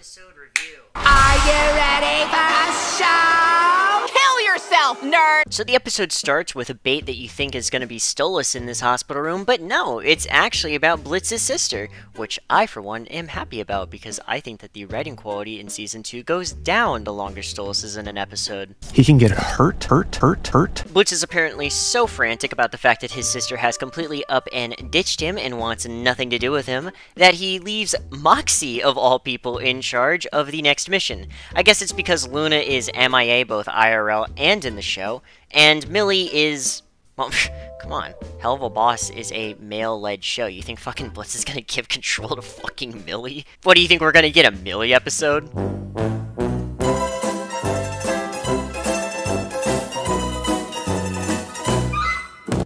episode review. Are you ready for a show? Kill yourself, nerd! So the episode starts with a bait that you think is going to be Stolas in this hospital room, but no, it's actually about Blitz's sister, which I, for one, am happy about because I think that the writing quality in Season 2 goes down the longer Stolas is in an episode. He can get hurt. Blitz is apparently so frantic about the fact that his sister has completely up and ditched him and wants nothing to do with him, that he leaves Moxie, of all people, in charge of the next mission. I guess it's because Luna is MIA both IRL and in the show, and Millie is... well, come on. Hell of a Boss is a male-led show. You think fucking Blitz is gonna give control to fucking Millie? What, do you think we're gonna get a Millie episode?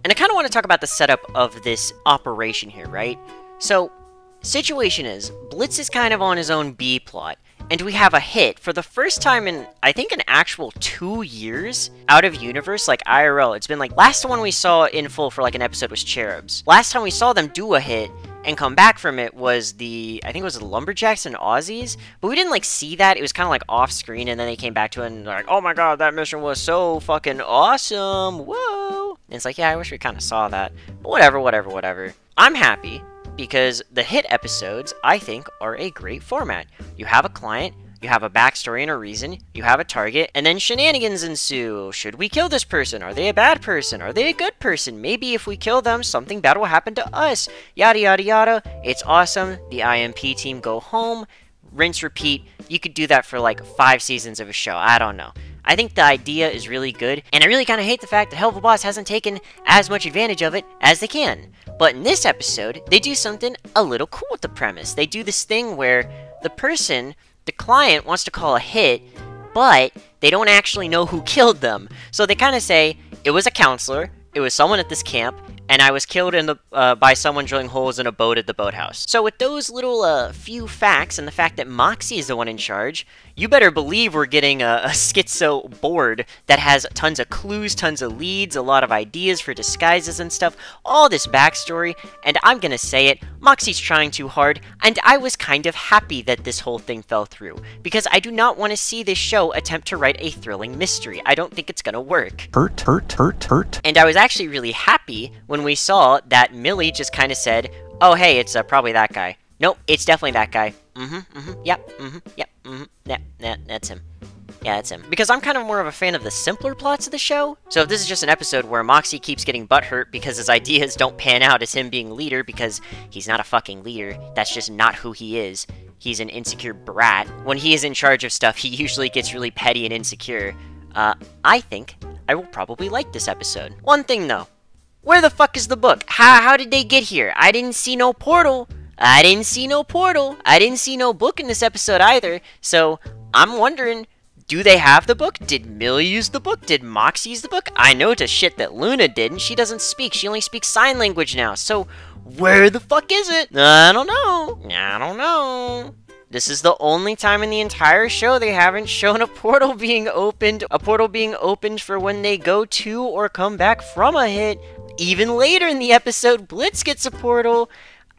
And I kind of want to talk about the setup of this operation here, right? So, situation is, Blitz is kind of on his own B-plot, and we have a hit for the first time in, I think, an actual 2 years out of universe, like IRL. It's been like, last one we saw in full for like an episode was Cherubs. Last time we saw them do a hit and come back from it was the, I think it was the Lumberjacks and Aussies, but we didn't like see that. It was kind of like off screen, and then they came back to it and they're like, oh my god, that mission was so fucking awesome, whoa. And it's like, yeah, I wish we kind of saw that, but whatever. I'm happy because the hit episodes, I think, are a great format. You have a client, you have a backstory and a reason, you have a target, and then shenanigans ensue. Should we kill this person? Are they a bad person? Are they a good person? Maybe if we kill them, something bad will happen to us. Yada yada yada. It's awesome. The IMP team go home. Rinse, repeat. You could do that for like 5 seasons of a show. I don't know. I think the idea is really good, and I really kind of hate the fact that Hell of a Boss hasn't taken as much advantage of it as they can. But in this episode, they do something a little cool with the premise. They do this thing where the person, the client, wants to call a hit, but they don't actually know who killed them. So they kind of say, it was a counselor, it was someone at this camp, and I was killed in the by someone drilling holes in a boat at the boathouse. So with those little few facts and the fact that Moxie is the one in charge, you better believe we're getting a schizo board that has tons of clues, tons of leads, a lot of ideas for disguises and stuff, all this backstory, and I'm gonna say it, Moxie's trying too hard, and I was kind of happy that this whole thing fell through, because I do not want to see this show attempt to write a thrilling mystery. I don't think it's gonna work. Hurt. And I was actually really happy when we saw that Millie just kind of said, oh hey, it's probably that guy. Nope, it's definitely that guy. Yep, that's him. Yeah, that's him. Because I'm kind of more of a fan of the simpler plots of the show. So if this is just an episode where Moxie keeps getting butthurt because his ideas don't pan out as him being leader because he's not a fucking leader, that's just not who he is. He's an insecure brat. When he is in charge of stuff, he usually gets really petty and insecure. I think I will probably like this episode. One thing though, where the fuck is the book? How did they get here? I didn't see no portal. I didn't see no book in this episode either. So I'm wondering, do they have the book? Did Millie use the book? Did Moxie use the book? I know to shit that Luna didn't. She doesn't speak. She only speaks sign language now. So where the fuck is it? I don't know. This is the only time in the entire show they haven't shown a portal being opened. A portal being opened for when they go to or come back from a hit. Even later in the episode, Blitz gets a portal.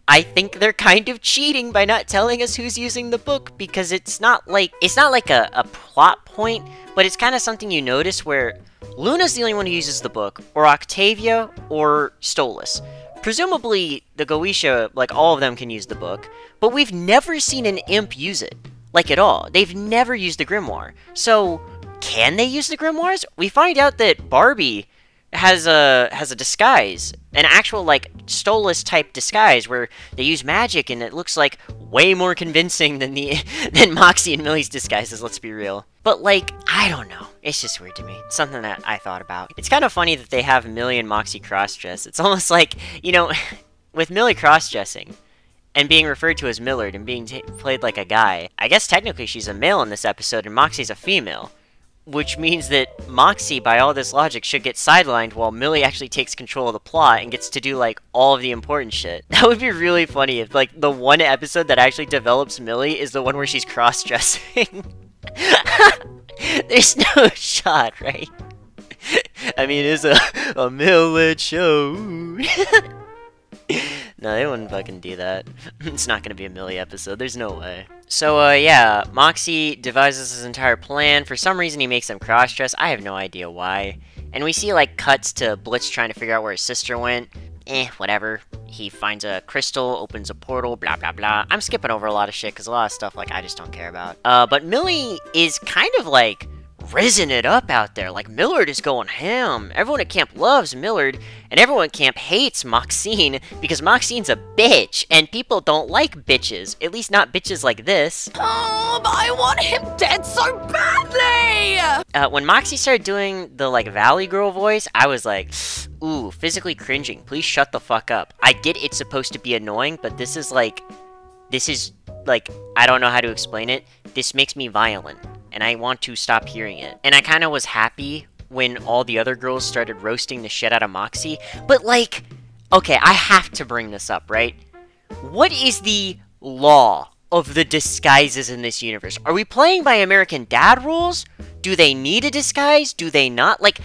I think they're kind of cheating by not telling us who's using the book, because it's not like a plot point, but it's kind of something you notice where Luna's the only one who uses the book, or Octavia, or Stolas. Presumably, the Goetia, like all of them can use the book, but we've never seen an imp use it, like at all. They've never used the grimoire. So, can they use the grimoires? We find out that Barbie has a disguise, an actual like Stolas type disguise where they use magic, and it looks like way more convincing than than Moxie and Millie's disguises, let's be real. But like, I don't know, it's just weird to me. It's something that I thought about. It's kind of funny that they have Millie and Moxie cross-dress. It's almost like, you know, with Millie cross-dressing and being referred to as Millard and being played like a guy, I guess technically she's a male in this episode and Moxie's a female. Which means that Moxie, by all this logic, should get sidelined while Millie actually takes control of the plot and gets to do, like, all of the important shit. That would be really funny if, like, the one episode that actually develops Millie is the one where she's cross-dressing. There's no shot, right? I mean, it's a male-led show. No, they wouldn't fucking do that. It's not gonna be a Millie episode. There's no way. So, yeah, Moxie devises his entire plan. For some reason, he makes them cross-dress. I have no idea why. And we see, like, cuts to Blitz trying to figure out where his sister went. Whatever. He finds a crystal, opens a portal, blah, blah, blah. I'm skipping over a lot of shit, because a lot of stuff, like, I just don't care about. But Millie is kind of, like, risen it up out there. Like, Millard is going ham. Everyone at camp loves Millard, and everyone at camp hates Maxine, because Maxine's a bitch, and people don't like bitches. At least not bitches like this. I want him dead so badly! When Moxie started doing the, like, Valley Girl voice, I was like, ooh, physically cringing. Please shut the fuck up. I get it's supposed to be annoying, but this is, like, I don't know how to explain it. This makes me violent, and I want to stop hearing it. And I kind of was happy when all the other girls started roasting the shit out of Moxie, but, like, okay, I have to bring this up, right? What is the law of the disguises in this universe? Are we playing by American Dad rules? Do they need a disguise? Do they not? Like,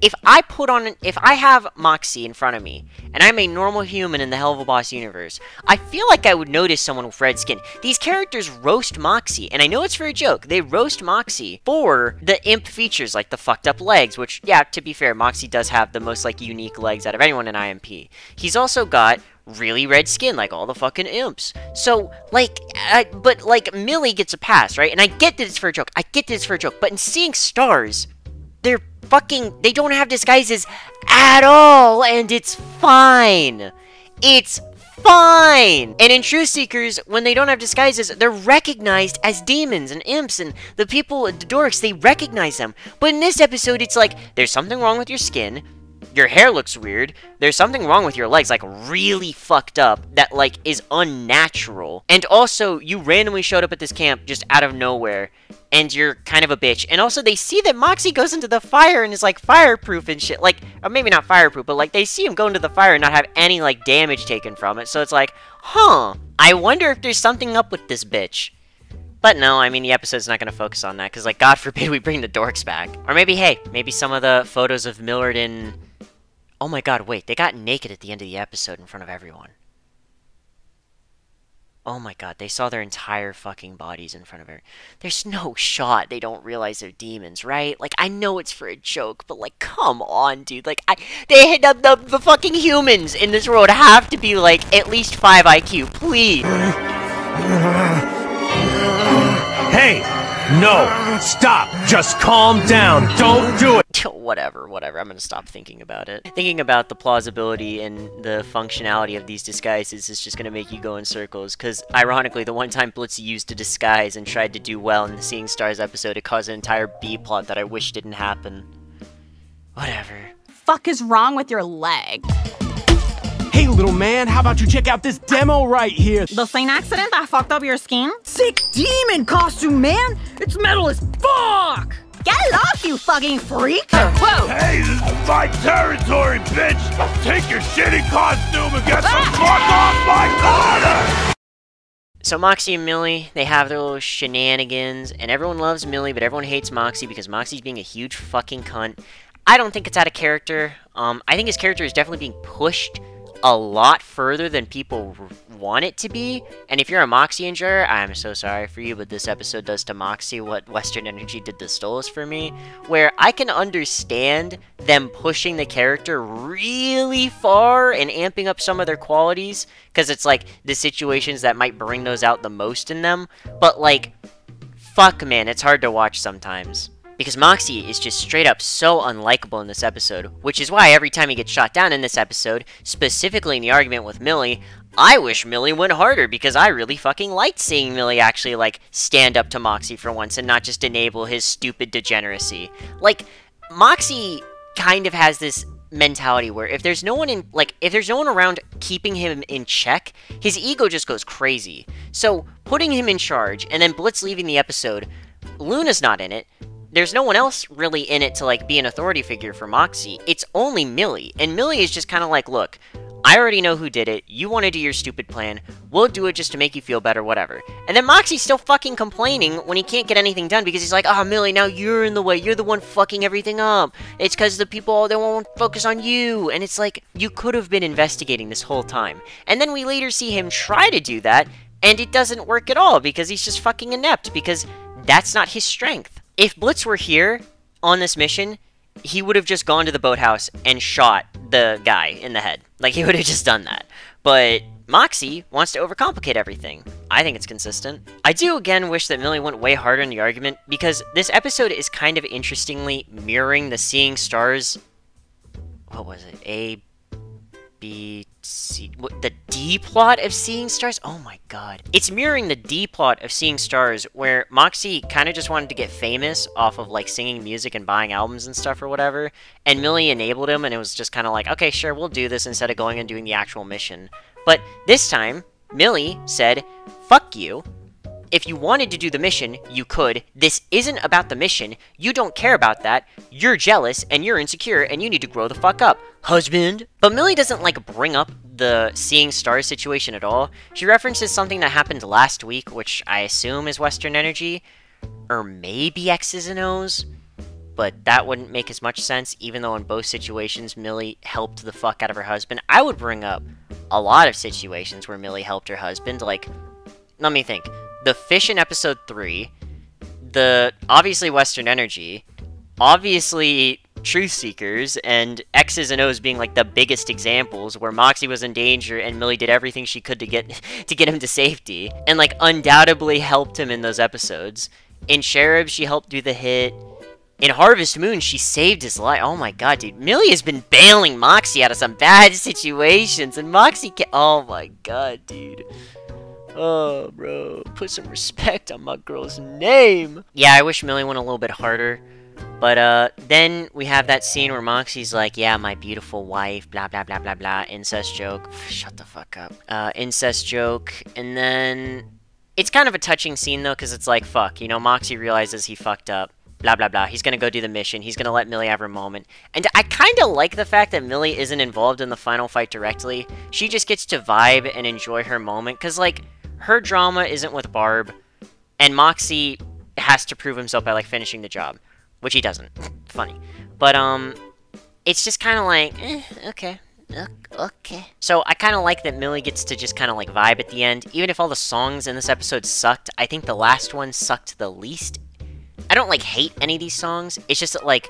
if I have Moxie in front of me, and I'm a normal human in the Hell of a Boss universe, I feel like I would notice someone with red skin. These characters roast Moxie, and I know it's for a joke. They roast Moxie for the imp features, like the fucked up legs, which, yeah, to be fair, Moxie does have the most, like, unique legs out of anyone in IMP. He's also got really red skin, like all the fucking imps. So, like, but, like, Millie gets a pass, right? And I get that it's for a joke. But in Seeing Stars, they don't have disguises at all, and it's fine. It's fine! And in Truth Seekers, when they don't have disguises, they're recognized as demons and imps, and the people, the dorks, they recognize them. But in this episode, it's like, there's something wrong with your skin, your hair looks weird, there's something wrong with your legs, like, really fucked up, that, like, is unnatural. And also, you randomly showed up at this camp just out of nowhere, and you're kind of a bitch. And also, they see that Moxie goes into the fire and is, like, fireproof and shit. Like, or maybe not fireproof, but, like, they see him go into the fire and not have any, like, damage taken from it. So it's like, huh, I wonder if there's something up with this bitch. But no, I mean, the episode's not going to focus on that, because, like, God forbid we bring the dorks back. Or maybe, hey, maybe some of the photos of Millard and... Oh my god, wait, they got naked at the end of the episode in front of everyone. Oh my god, they saw their entire fucking bodies in front of her. There's no shot they don't realize they're demons, right? Like, I know it's for a joke, but, like, come on, dude. Like, the fucking humans in this world have to be, like, at least 5 IQ, please. Hey! No! Stop! Just calm down! Don't do it! Whatever, I'm gonna stop thinking about it. Thinking about the plausibility and the functionality of these disguises is just gonna make you go in circles, because, ironically, the one time Blitz used a disguise and tried to do well in the Seeing Stars episode, it caused an entire B-plot that I wish didn't happen. Whatever. Fuck is wrong with your leg? Hey, little man, how about you check out this demo right here? The same accident that fucked up your skin? Sick demon costume, man! It's metal as fuck! Get off, you fucking freak! Whoa! Hey, this is my territory, bitch! Take your shitty costume and get the fuck off my corner! So Moxie and Millie, they have their little shenanigans, and everyone loves Millie, but everyone hates Moxie because Moxie's being a huge fucking cunt. I don't think it's out of character. I think his character is definitely being pushed a lot further than people want it to be. And if you're a Moxie enjoyer, I'm so sorry for you, but this episode does to Moxie what Western Energy did to Stolas for me, where I can understand them pushing the character really far and amping up some of their qualities, because it's like the situations that might bring those out the most in them, but, like, fuck, man, it's hard to watch sometimes. Because Moxie is just straight up so unlikable in this episode, which is why every time he gets shot down in this episode, specifically in the argument with Millie, I wish Millie went harder, because I really fucking liked seeing Millie actually, like, stand up to Moxie for once and not just enable his stupid degeneracy. Like, Moxie kind of has this mentality where if there's no one around keeping him in check, his ego just goes crazy. So, putting him in charge, and then Blitz leaving the episode, Luna's not in it, there's no one else really in it to, like, be an authority figure for Moxie. It's only Millie, and Millie is just kind of like, look, I already know who did it. You want to do your stupid plan. We'll do it just to make you feel better, whatever. And then Moxie's still fucking complaining when he can't get anything done because he's like, oh, Millie, now you're in the way. You're the one fucking everything up. It's because the people, they won't focus on you. And it's like, you could have been investigating this whole time. And then we later see him try to do that, and it doesn't work at all because he's just fucking inept because that's not his strength. If Blitz were here on this mission, he would have just gone to the boathouse and shot the guy in the head. Like, he would have just done that. But Moxie wants to overcomplicate everything. I think it's consistent. I do again wish that Millie went way harder in the argument, because this episode is kind of interestingly mirroring the Seeing Stars... What was it? A, B, C... What, the D plot of Seeing Stars? Oh my god. It's mirroring the D plot of Seeing Stars, where Moxie kind of just wanted to get famous off of, like, singing music and buying albums and stuff or whatever, and Millie enabled him, and it was just kind of like, okay, sure, we'll do this instead of going and doing the actual mission. But this time, Millie said, fuck you. If you wanted to do the mission, you could. This isn't about the mission. You don't care about that. You're jealous, and you're insecure, and you need to grow the fuck up. Husband? But Millie doesn't, like, bring up the Seeing Stars situation at all. She references something that happened last week, which I assume is Western Energy. Or maybe X's and O's. But that wouldn't make as much sense, even though in both situations, Millie helped the fuck out of her husband. I would bring up a lot of situations where Millie helped her husband. Like, let me think. The fish in episode 3, the obviously Western Energy, obviously Truth Seekers, and X's and O's being like the biggest examples where Moxie was in danger and Millie did everything she could to get him to safety, and like undoubtedly helped him in those episodes. In Cherub, she helped do the hit. In Harvest Moon, she saved his life. Oh my god, dude. Millie has been bailing Moxie out of some bad situations, and Moxie can't... Oh my god, dude. Oh, bro, put some respect on my girl's name. Yeah, I wish Millie went a little bit harder. But, then we have that scene where Moxie's like, yeah, my beautiful wife, blah, blah, blah, blah, blah, incest joke. Shut the fuck up. Incest joke. And then, it's kind of a touching scene, though, because it's like, fuck, you know, Moxie realizes he fucked up. Blah, blah, blah. He's gonna go do the mission. He's gonna let Millie have her moment. And I kind of like the fact that Millie isn't involved in the final fight directly. She just gets to vibe and enjoy her moment, because, like, her drama isn't with Barb, and Moxie has to prove himself by, like, finishing the job. Which he doesn't. Funny. But, it's just kind of like, okay. Okay. So, I kind of like that Millie gets to just kind of, like, vibe at the end. Even if all the songs in this episode sucked, I think the last one sucked the least. I don't, like, hate any of these songs. It's just that, like,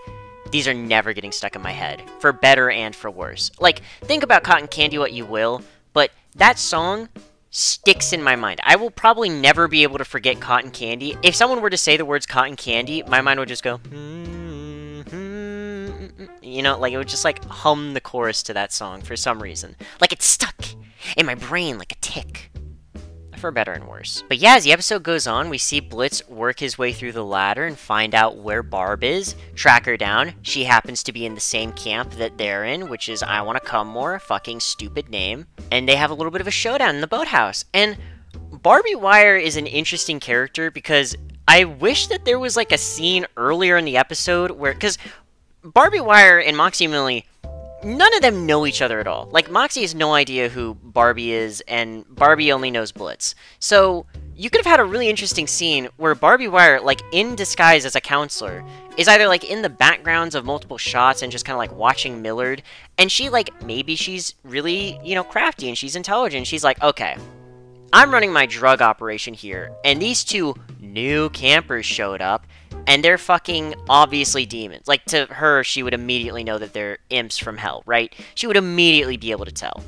these are never getting stuck in my head. For better and for worse. Like, think about Cotton Candy what you will, but that song sticks in my mind. I will probably never be able to forget Cotton Candy. If someone were to say the words Cotton Candy, my mind would just go, you know, like, it would just, like, hum the chorus to that song for some reason. Like, it's stuck in my brain like a tick. For better and worse. But yeah, as the episode goes on, we see Blitz work his way through the ladder and find out where Barb is, track her down. She happens to be in the same camp that they're in, which is I Wanna Come More, fucking stupid name. And they have a little bit of a showdown in the boathouse. And Barbie Wire is an interesting character because I wish that there was like a scene earlier in the episode where, because Barbie Wire and Moxie and Millie, none of them know each other at all. Like, Moxie has no idea who Barbie is, and Barbie only knows Blitz. So, you could have had a really interesting scene where Barbie Wire, like, in disguise as a counselor, is either, like, in the backgrounds of multiple shots and just kind of, like, watching Millard, and she, like, maybe she's really, you know, crafty and she's intelligent. She's like, okay, I'm running my drug operation here, and these two new campers showed up, and they're fucking obviously demons. Like, to her, she would immediately know that they're imps from hell, right? She would immediately be able to tell.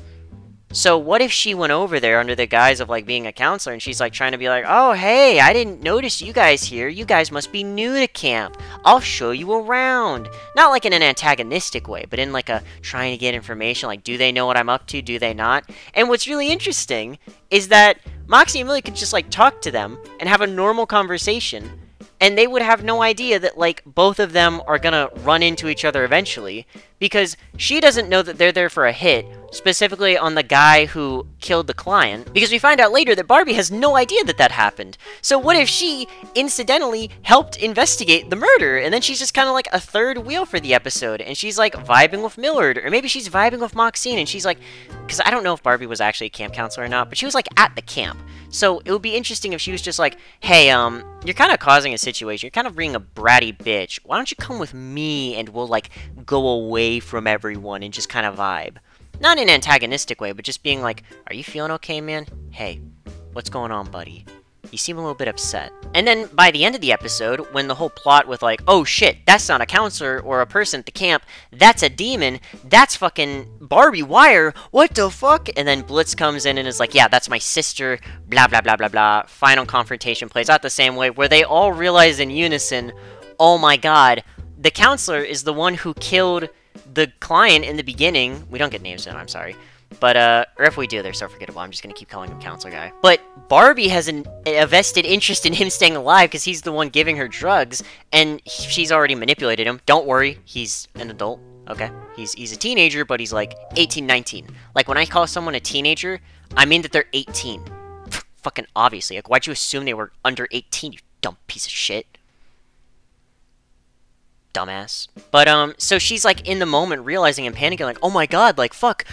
So what if she went over there under the guise of, like, being a counselor, and she's, like, trying to be like, oh, hey, I didn't notice you guys here. You guys must be new to camp. I'll show you around. Not, like, in an antagonistic way, but in, like, a trying to get information. Like, do they know what I'm up to? Do they not? And what's really interesting is that Moxie and Millie could just, like, talk to them and have a normal conversation, and they would have no idea that, like, both of them are gonna run into each other eventually, because she doesn't know that they're there for a hit, specifically on the guy who killed the client, because we find out later that Barbie has no idea that that happened. So what if she incidentally helped investigate the murder, and then she's just kind of like a third wheel for the episode, and she's like vibing with Millard, or maybe she's vibing with Maxine, and she's like, because I don't know if Barbie was actually a camp counselor or not, but she was like at the camp. So it would be interesting if she was just like, hey, you're kind of causing a situation, you're kind of being a bratty bitch, why don't you come with me and we'll like go away from everyone and just kind of vibe. Not in an antagonistic way, but just being like, are you feeling okay, man? Hey, what's going on, buddy? You seem a little bit upset. And then by the end of the episode, when the whole plot with like, oh shit, that's not a counselor or a person at the camp, that's a demon, that's fucking Barbie Wire, what the fuck? And then Blitz comes in and is like, yeah, that's my sister, blah, blah, blah, blah, blah. Final confrontation plays out the same way, where they all realize in unison, oh my god, the counselor is the one who killed the client in the beginning. We don't get names in, I'm sorry. But, or if we do, they're so forgettable. I'm just gonna keep calling him counselor guy. But Barbie has a vested interest in him staying alive because he's the one giving her drugs, and she's already manipulated him. Don't worry, he's an adult, okay? He's a teenager, but he's like 18, 19. Like, when I call someone a teenager, I mean that they're 18. Fucking obviously. Like, why'd you assume they were under 18, you dumb piece of shit? Dumbass. But, so she's, like, in the moment realizing and panicking, like, oh my god, like, fuck,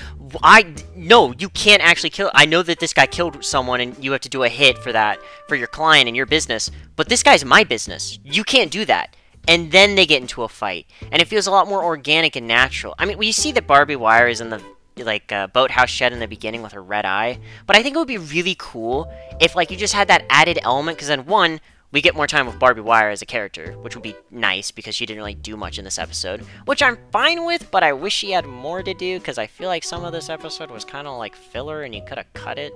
no, you can't actually kill, I know that this guy killed someone and you have to do a hit for that, for your client and your business, but this guy's my business. You can't do that. And then they get into a fight. And it feels a lot more organic and natural. I mean, we see that Barbie Wire is in the, like, boathouse shed in the beginning with her red eye, but I think it would be really cool if, like, you just had that added element, because then, one, we get more time with Barbie Wire as a character, which would be nice, because she didn't really do much in this episode, which I'm fine with, but I wish she had more to do, because I feel like some of this episode was kind of like filler, and you could have cut it.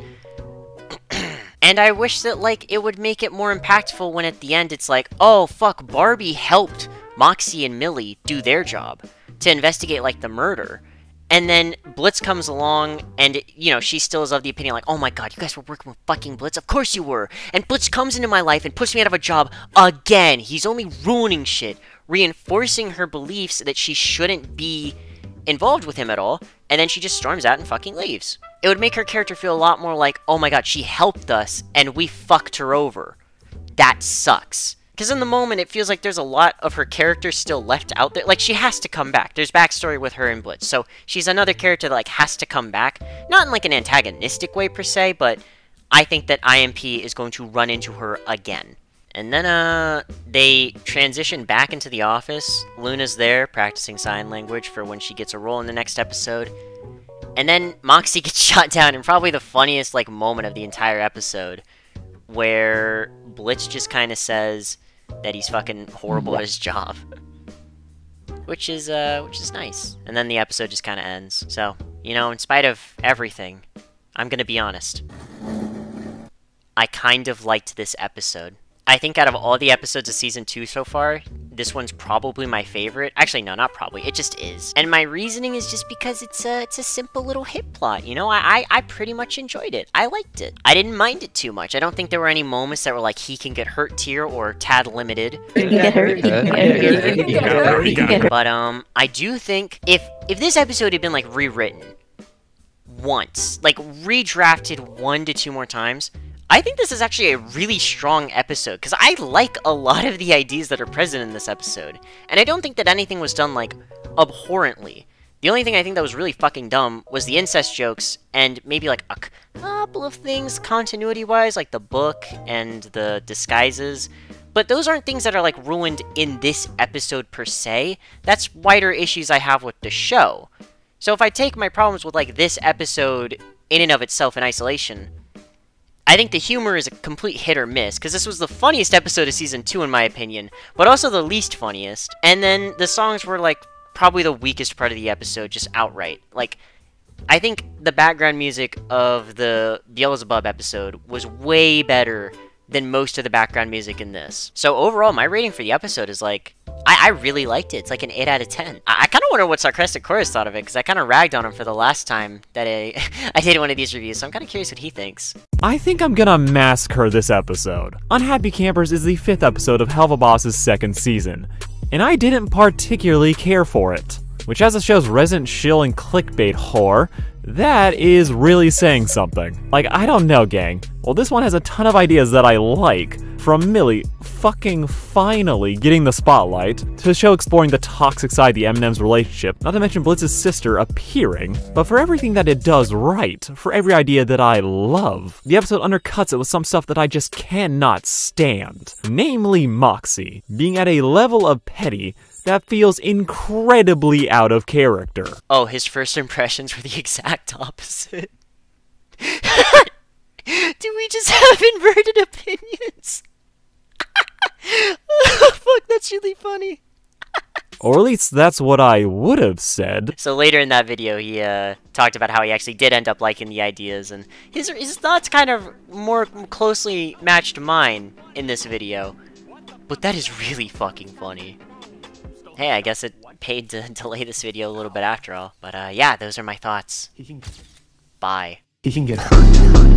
And I wish that, like, it would make it more impactful when at the end it's like, oh, fuck, Barbie helped Moxie and Millie do their job to investigate, like, the murder. And then Blitz comes along, and, you know, she still is of the opinion, like, oh my god, you guys were working with fucking Blitz? Of course you were! And Blitz comes into my life and puts me out of a job again! He's only ruining shit, reinforcing her beliefs that she shouldn't be involved with him at all, and then she just storms out and fucking leaves. It would make her character feel a lot more like, oh my god, she helped us, and we fucked her over. That sucks. Because in the moment, it feels like there's a lot of her character still left out there. Like, she has to come back. There's backstory with her and Blitz. So, she's another character that, like, has to come back. Not in, like, an antagonistic way, per se, but I think that IMP is going to run into her again. And then, they transition back into the office. Luna's there, practicing sign language for when she gets a role in the next episode. And then Moxie gets shot down in probably the funniest, like, moment of the entire episode, where Blitz just kind of says that he's fucking horrible at his job. Which is nice. And then the episode just kind of ends. So, you know, in spite of everything, I'm gonna be honest. I kind of liked this episode. I think out of all the episodes of Season 2 so far, this one's probably my favorite. Actually, no, not probably. It just is. And my reasoning is just because it's a simple little hit plot, you know? I pretty much enjoyed it. I liked it. I didn't mind it too much. I don't think there were any moments that were like, he can get hurt tier or tad limited. But, I do think if this episode had been, like, rewritten once, like, redrafted 1 to 2 more times, I think this is actually a really strong episode, because I like a lot of the ideas that are present in this episode. And I don't think that anything was done, like, abhorrently. The only thing I think that was really fucking dumb was the incest jokes, and maybe, like, a couple of things continuity-wise, like the book and the disguises. But those aren't things that are, like, ruined in this episode per se. That's wider issues I have with the show. So if I take my problems with, like, this episode in and of itself in isolation, I think the humor is a complete hit or miss, because this was the funniest episode of Season 2 in my opinion, but also the least funniest. And then the songs were, like, probably the weakest part of the episode, just outright. Like, I think the background music of the Beelzebub episode was way better than most of the background music in this. So overall, my rating for the episode is, like, I really liked it. It's like an 8 out of 10. I kind of wonder what Sarcastic Chorus thought of it, because I kind of ragged on him for the last time that I did one of these reviews, so I'm kind of curious what he thinks. I think I'm gonna massacre this episode. Unhappy Campers is the 5th episode of Helva Boss's 2nd season, and I didn't particularly care for it. Which, as the show's resident shill and clickbait whore, That is really saying something. Like, I don't know, gang. Well, this one has a ton of ideas that I like. From Millie fucking finally getting the spotlight, to the show exploring the toxic side of the M&M's relationship, not to mention Blitz's sister appearing, but for everything that it does right, for every idea that I love, the episode undercuts it with some stuff that I just cannot stand. Namely Moxie, being at a level of petty that feels incredibly out of character. Oh, his first impressions were the exact opposite. Do we just have inverted opinions? Fuck, that's really funny. Or at least that's what I would have said. So later in that video, he talked about how he actually did end up liking the ideas, and his thoughts kind of more closely matched mine in this video. But that is really fucking funny. Hey, I guess it paid to delay this video a little bit after all. But yeah, those are my thoughts. Bye. He can get hurt.